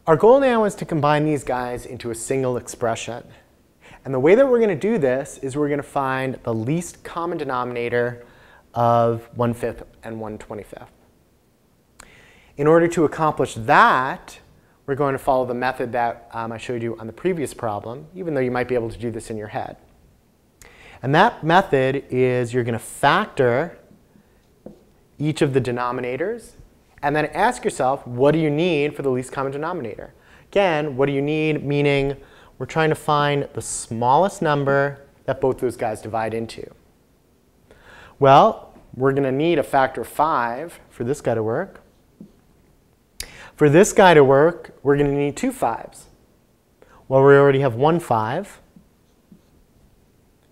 Our goal now is to combine these guys into a single expression. And the way that we're going to do this is we're going to find the least common denominator of 1/5 and 1/25. In order to accomplish that, we're going to follow the method that I showed you on the previous problem, even though you might be able to do this in your head. And that method is you're going to factor each of the denominators, and then ask yourself, what do you need for the least common denominator? Again, what do you need? Meaning, we're trying to find the smallest number that both those guys divide into. Well, we're going to need a factor of 5 for this guy to work. For this guy to work, we're going to need 2 5s. Well, we already have 1 5.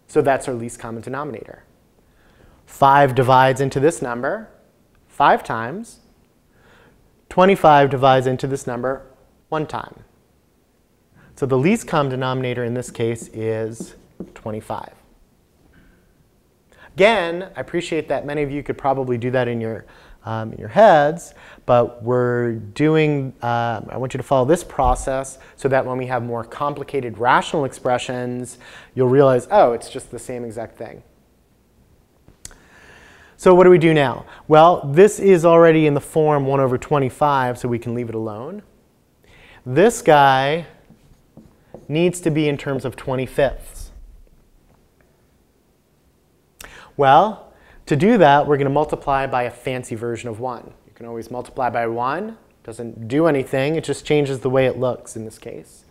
So that's our least common denominator. 5 divides into this number 5 times. 25 divides into this number 1 time. So the least common denominator in this case is 25. Again, I appreciate that many of you could probably do that in your heads, but we're doing, I want you to follow this process so that when we have more complicated rational expressions, you'll realize, oh, it's just the same exact thing. So what do we do now? Well, this is already in the form 1/25, so we can leave it alone. This guy needs to be in terms of 25ths. Well, to do that, we're going to multiply by a fancy version of 1. You can always multiply by 1. It doesn't do anything. It just changes the way it looks in this case.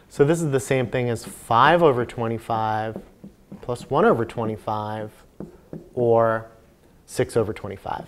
So this is the same thing as 5/25 plus 1/25, or 6/25.